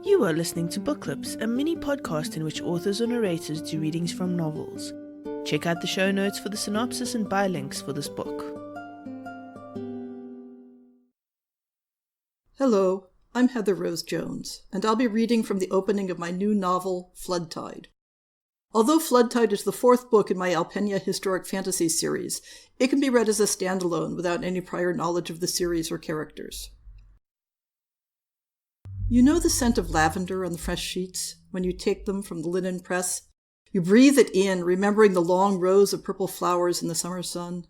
You are listening to Book Clips, a mini podcast in which authors or narrators do readings from novels. Check out the show notes for the synopsis and buy links for this book. Hello, I'm Heather Rose Jones, and I'll be reading from the opening of my new novel, Floodtide. Although Floodtide is the fourth book in my Alpenia historic fantasy series, it can be read as a standalone without any prior knowledge of the series or characters. You know the scent of lavender on the fresh sheets when you take them from the linen press? You breathe it in, remembering the long rows of purple flowers in the summer sun.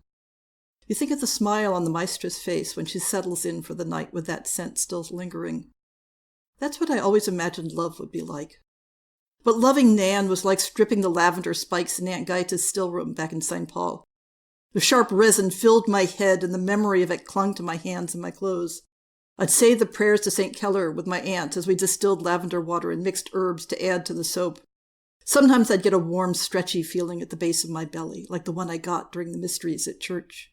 You think of the smile on the maestra's face when she settles in for the night with that scent still lingering. That's what I always imagined love would be like. But loving Nan was like stripping the lavender spikes in Aunt Gaeta's still room back in St. Paul. The sharp resin filled my head, and the memory of it clung to my hands and my clothes. I'd say the prayers to St. Keller with my aunt as we distilled lavender water and mixed herbs to add to the soap. Sometimes I'd get a warm, stretchy feeling at the base of my belly, like the one I got during the mysteries at church.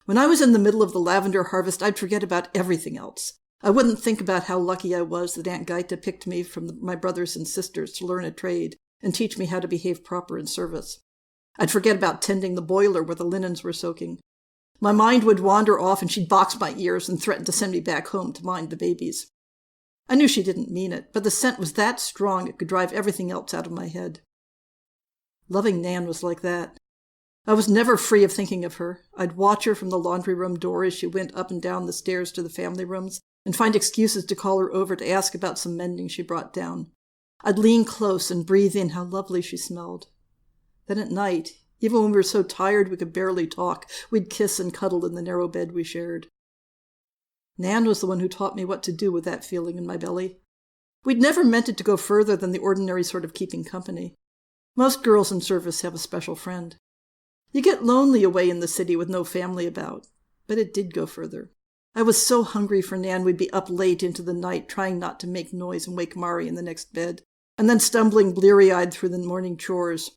When I was in the middle of the lavender harvest, I'd forget about everything else. I wouldn't think about how lucky I was that Aunt Gaeta picked me from my brothers and sisters to learn a trade and teach me how to behave proper in service. I'd forget about tending the boiler where the linens were soaking. My mind would wander off and she'd box my ears and threaten to send me back home to mind the babies. I knew she didn't mean it, but the scent was that strong it could drive everything else out of my head. Loving Nan was like that. I was never free of thinking of her. I'd watch her from the laundry room door as she went up and down the stairs to the family rooms and find excuses to call her over to ask about some mending she brought down. I'd lean close and breathe in how lovely she smelled. Then at night, even when we were so tired we could barely talk, we'd kiss and cuddle in the narrow bed we shared. Nan was the one who taught me what to do with that feeling in my belly. We'd never meant it to go further than the ordinary sort of keeping company. Most girls in service have a special friend. You get lonely away in the city with no family about, but it did go further. I was so hungry for Nan we'd be up late into the night trying not to make noise and wake Mari in the next bed, and then stumbling bleary-eyed through the morning chores.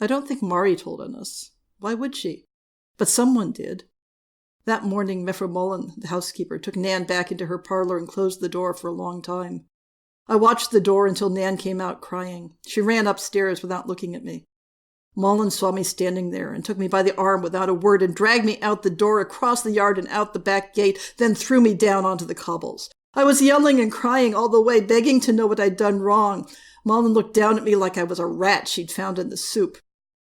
I don't think Mari told on us. Why would she? But someone did. That morning, Mefra Mullen, the housekeeper, took Nan back into her parlor and closed the door for a long time. I watched the door until Nan came out crying. She ran upstairs without looking at me. Mullen saw me standing there and took me by the arm without a word and dragged me out the door, across the yard and out the back gate, then threw me down onto the cobbles. I was yelling and crying all the way, begging to know what I'd done wrong. Mullen looked down at me like I was a rat she'd found in the soup.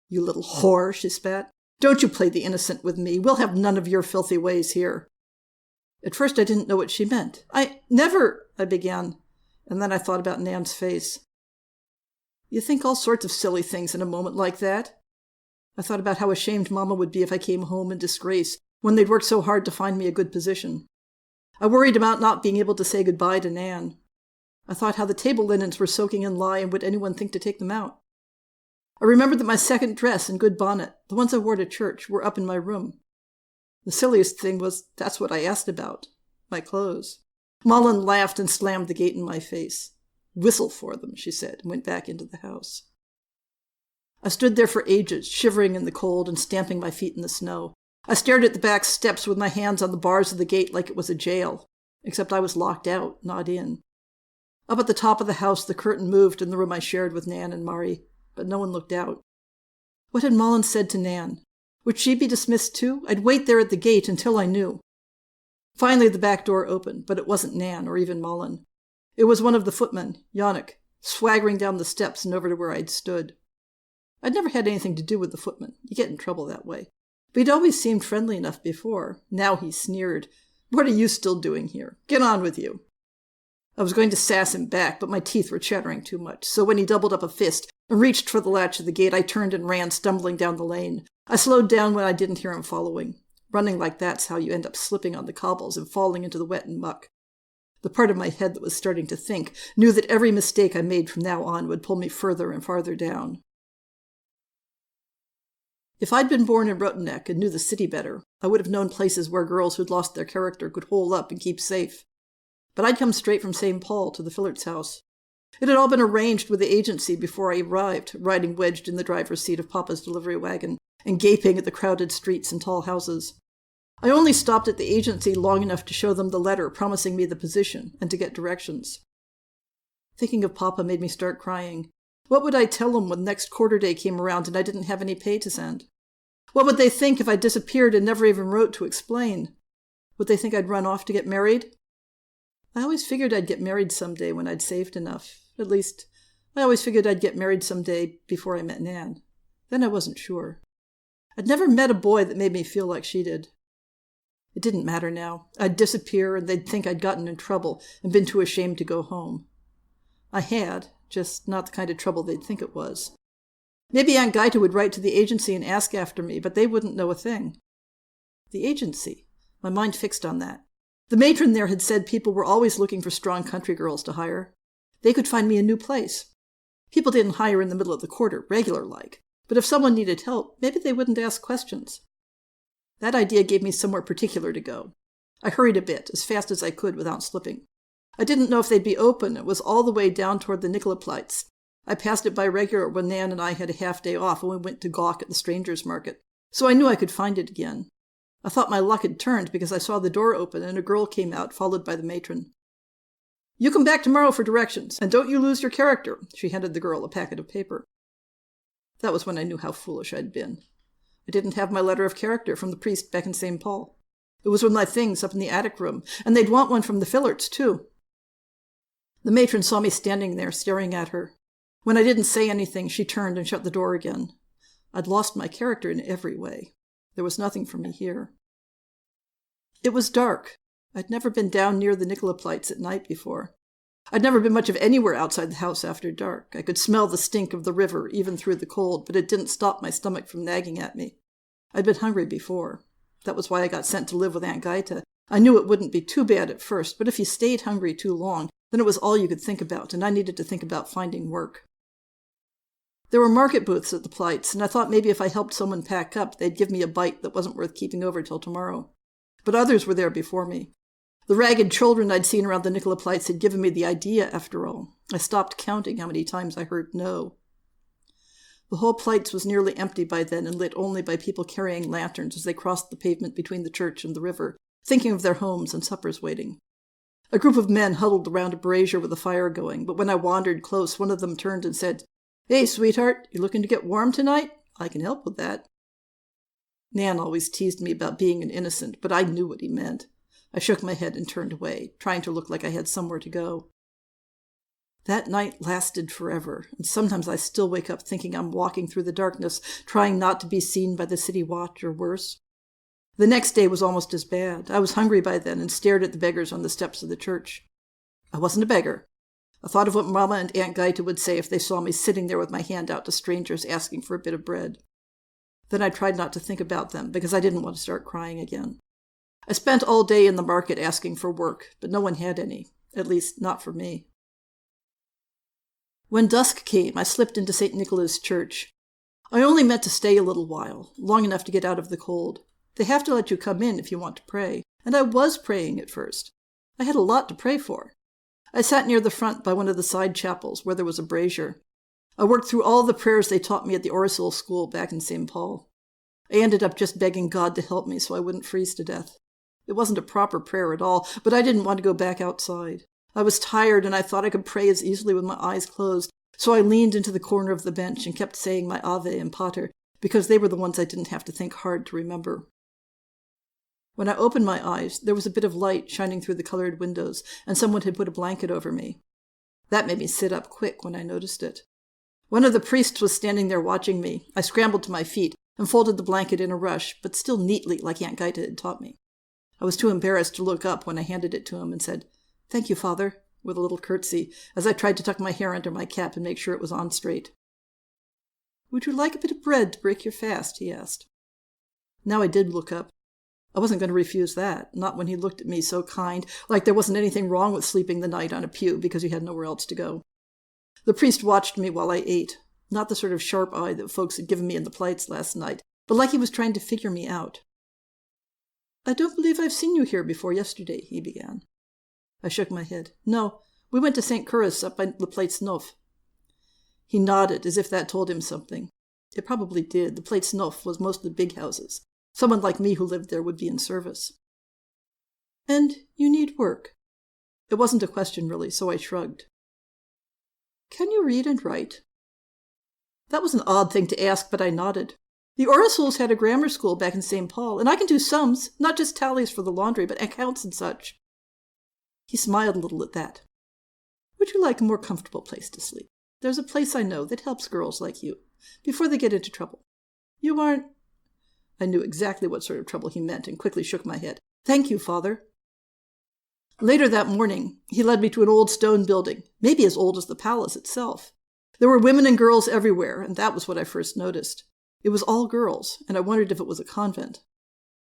"You little whore," she spat. "Don't you play the innocent with me. We'll have none of your filthy ways here." At first I didn't know what she meant. I began, and then I thought about Nan's face. You think all sorts of silly things in a moment like that. I thought about how ashamed Mama would be if I came home in disgrace, when they'd worked so hard to find me a good position. I worried about not being able to say goodbye to Nan. I thought how the table linens were soaking in lye, and would anyone think to take them out? I remembered that my second dress and good bonnet, the ones I wore to church, were up in my room. The silliest thing was that's what I asked about, my clothes. Mullen laughed and slammed the gate in my face. "Whistle for them," she said, and went back into the house. I stood there for ages, shivering in the cold and stamping my feet in the snow. I stared at the back steps with my hands on the bars of the gate like it was a jail, except I was locked out, not in. Up at the top of the house, the curtain moved in the room I shared with Nan and Mari, but no one looked out. What had Mullen said to Nan? Would she be dismissed too? I'd wait there at the gate until I knew. Finally the back door opened, but it wasn't Nan or even Mullen. It was one of the footmen, Yannick, swaggering down the steps and over to where I'd stood. I'd never had anything to do with the footman. You get in trouble that way. But he'd always seemed friendly enough before. Now he sneered. "What are you still doing here? Get on with you." I was going to sass him back, but my teeth were chattering too much, so when he doubled up a fist and reached for the latch of the gate, I turned and ran, stumbling down the lane. I slowed down when I didn't hear him following. Running like that's how you end up slipping on the cobbles and falling into the wet and muck. The part of my head that was starting to think knew that every mistake I made from now on would pull me further and farther down. If I'd been born in Rotenek and knew the city better, I would have known places where girls who'd lost their character could hole up and keep safe. But I'd come straight from St. Paul to the Fillerts' house. It had all been arranged with the agency before I arrived, riding wedged in the driver's seat of Papa's delivery wagon and gaping at the crowded streets and tall houses. I only stopped at the agency long enough to show them the letter promising me the position and to get directions. Thinking of Papa made me start crying. What would I tell him when next quarter day came around and I didn't have any pay to send? What would they think if I disappeared and never even wrote to explain? Would they think I'd run off to get married? I always figured I'd get married someday when I'd saved enough. At least, I always figured I'd get married someday before I met Nan. Then I wasn't sure. I'd never met a boy that made me feel like she did. It didn't matter now. I'd disappear and they'd think I'd gotten in trouble and been too ashamed to go home. I had, just not the kind of trouble they'd think it was. Maybe Aunt Gaita would write to the agency and ask after me, but they wouldn't know a thing. The agency. My mind fixed on that. The matron there had said people were always looking for strong country girls to hire. They could find me a new place. People didn't hire in the middle of the quarter, regular-like. But if someone needed help, maybe they wouldn't ask questions. That idea gave me somewhere particular to go. I hurried a bit, as fast as I could without slipping. I didn't know if they'd be open. It was all the way down toward the Nikolapleitz. I passed it by regular when Nan and I had a half-day off and we went to gawk at the strangers' market, so I knew I could find it again. I thought my luck had turned because I saw the door open and a girl came out, followed by the matron. "You come back tomorrow for directions, and don't you lose your character," she handed the girl a packet of paper. That was when I knew how foolish I'd been. I didn't have my letter of character from the priest back in St. Paul. It was with my things up in the attic room, and they'd want one from the Fillerts, too. The matron saw me standing there, staring at her. When I didn't say anything, she turned and shut the door again. I'd lost my character in every way. There was nothing for me here. It was dark. I'd never been down near the Nikolapleitz at night before. I'd never been much of anywhere outside the house after dark. I could smell the stink of the river, even through the cold, but it didn't stop my stomach from nagging at me. I'd been hungry before. That was why I got sent to live with Aunt Gaita. I knew it wouldn't be too bad at first, but if you stayed hungry too long, then it was all you could think about, and I needed to think about finding work. There were market booths at the Pleitz, and I thought maybe if I helped someone pack up, they'd give me a bite that wasn't worth keeping over till tomorrow. But others were there before me. The ragged children I'd seen around the Nikolapleitz had given me the idea, after all. I stopped counting how many times I heard no. The whole Pleitz was nearly empty by then and lit only by people carrying lanterns as they crossed the pavement between the church and the river, thinking of their homes and suppers waiting. A group of men huddled around a brazier with a fire going, but when I wandered close, one of them turned and said, "Hey, sweetheart, you looking to get warm tonight? I can help with that." Nan always teased me about being an innocent, but I knew what he meant. I shook my head and turned away, trying to look like I had somewhere to go. That night lasted forever, and sometimes I still wake up thinking I'm walking through the darkness, trying not to be seen by the city watch or worse. The next day was almost as bad. I was hungry by then and stared at the beggars on the steps of the church. I wasn't a beggar. I thought of what Mama and Aunt Gaita would say if they saw me sitting there with my hand out to strangers asking for a bit of bread. Then I tried not to think about them because I didn't want to start crying again. I spent all day in the market asking for work, but no one had any, at least not for me. When dusk came, I slipped into St. Nicholas Church. I only meant to stay a little while, long enough to get out of the cold. They have to let you come in if you want to pray, and I was praying at first. I had a lot to pray for. I sat near the front by one of the side chapels where there was a brazier. I worked through all the prayers they taught me at the Orsil school back in St. Paul. I ended up just begging God to help me so I wouldn't freeze to death. It wasn't a proper prayer at all, but I didn't want to go back outside. I was tired and I thought I could pray as easily with my eyes closed, so I leaned into the corner of the bench and kept saying my Ave and Pater, because they were the ones I didn't have to think hard to remember. When I opened my eyes, there was a bit of light shining through the colored windows, and someone had put a blanket over me. That made me sit up quick when I noticed it. One of the priests was standing there watching me. I scrambled to my feet and folded the blanket in a rush, but still neatly like Aunt Gaita had taught me. I was too embarrassed to look up when I handed it to him and said, "Thank you, Father," with a little curtsy, as I tried to tuck my hair under my cap and make sure it was on straight. "Would you like a bit of bread to break your fast?" he asked. Now I did look up. I wasn't going to refuse that, not when he looked at me so kind, like there wasn't anything wrong with sleeping the night on a pew because he had nowhere else to go. The priest watched me while I ate, not the sort of sharp eye that folks had given me in the Pleitz last night, but like he was trying to figure me out. "I don't believe I've seen you here before yesterday," he began. I shook my head. "No, we went to St. Curris up by the Pleitz Neuf." He nodded, as if that told him something. It probably did. The Pleitz Neuf was mostly big houses. Someone like me who lived there would be in service. "And you need work?" It wasn't a question, really, so I shrugged. Can you read and write? That was an odd thing to ask, but I nodded. The Orisuls had a grammar school back in St. Paul, and I can do sums, not just tallies for the laundry, but accounts and such. He smiled a little at that. Would you like a more comfortable place to sleep? There's a place I know that helps girls like you, before they get into trouble. You aren't... I knew exactly what sort of trouble he meant and quickly shook my head. Thank you, Father. Later that morning, he led me to an old stone building, maybe as old as the palace itself. There were women and girls everywhere, and that was what I first noticed. It was all girls, and I wondered if it was a convent.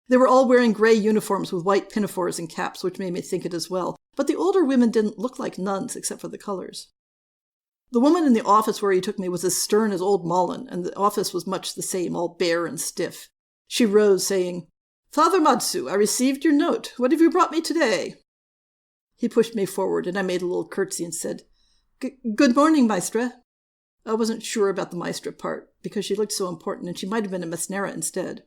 They were all wearing gray uniforms with white pinafores and caps, which made me think it as well, but the older women didn't look like nuns except for the colors. The woman in the office where he took me was as stern as old Mullen, and the office was much the same, all bare and stiff. She rose, saying, Father Matsu, I received your note. What have you brought me today? He pushed me forward, and I made a little curtsy and said, Good morning, Maestra. I wasn't sure about the Maestra part, because she looked so important, and she might have been a Mesnera instead.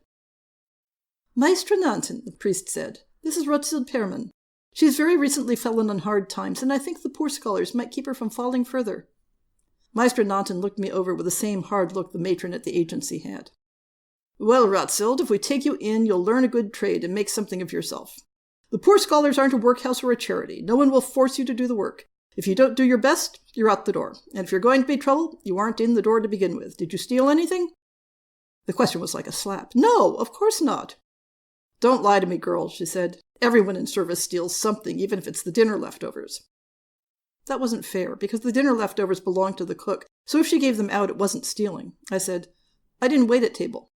Maestra Nanton, the priest said, this is Rothschild Perman. She's very recently fallen on hard times, and I think the poor scholars might keep her from falling further. Maestra Nanton looked me over with the same hard look the matron at the agency had. Well, Rothschild, if we take you in, you'll learn a good trade and make something of yourself. The poor scholars aren't a workhouse or a charity. No one will force you to do the work. If you don't do your best, you're out the door. And if you're going to be trouble, you aren't in the door to begin with. Did you steal anything? The question was like a slap. No, of course not. Don't lie to me, girl, she said. Everyone in service steals something, even if it's the dinner leftovers. That wasn't fair, because the dinner leftovers belonged to the cook, so if she gave them out, it wasn't stealing. I said, I didn't wait at table.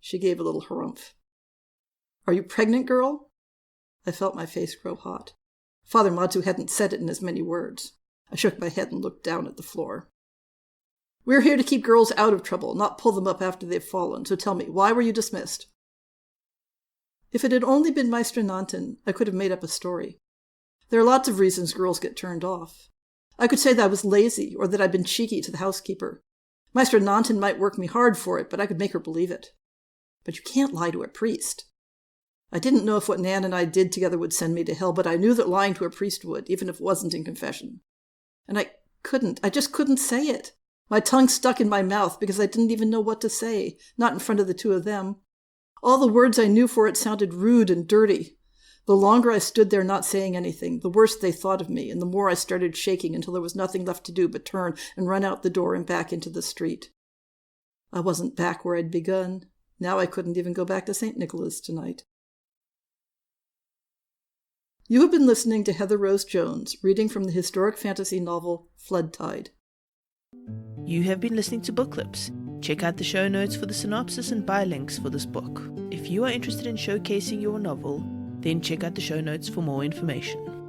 She gave a little harumph. Are you pregnant, girl? I felt my face grow hot. Father Matsu hadn't said it in as many words. I shook my head and looked down at the floor. We're here to keep girls out of trouble, not pull them up after they've fallen, so tell me, why were you dismissed? If it had only been Maestra Nanton, I could have made up a story. There are lots of reasons girls get turned off. I could say that I was lazy, or that I'd been cheeky to the housekeeper. Maestra Nanton might work me hard for it, but I could make her believe it. But you can't lie to a priest. I didn't know if what Nan and I did together would send me to hell, but I knew that lying to a priest would, even if it wasn't in confession. And I just couldn't say it. My tongue stuck in my mouth because I didn't even know what to say, not in front of the two of them. All the words I knew for it sounded rude and dirty. The longer I stood there not saying anything, the worse they thought of me, and the more I started shaking until there was nothing left to do but turn and run out the door and back into the street. I wasn't back where I'd begun. Now I couldn't even go back to St. Nicholas tonight. You have been listening to Heather Rose Jones, reading from the historic fantasy novel Floodtide. You have been listening to Book Clips. Check out the show notes for the synopsis and buy links for this book. If you are interested in showcasing your novel, then check out the show notes for more information.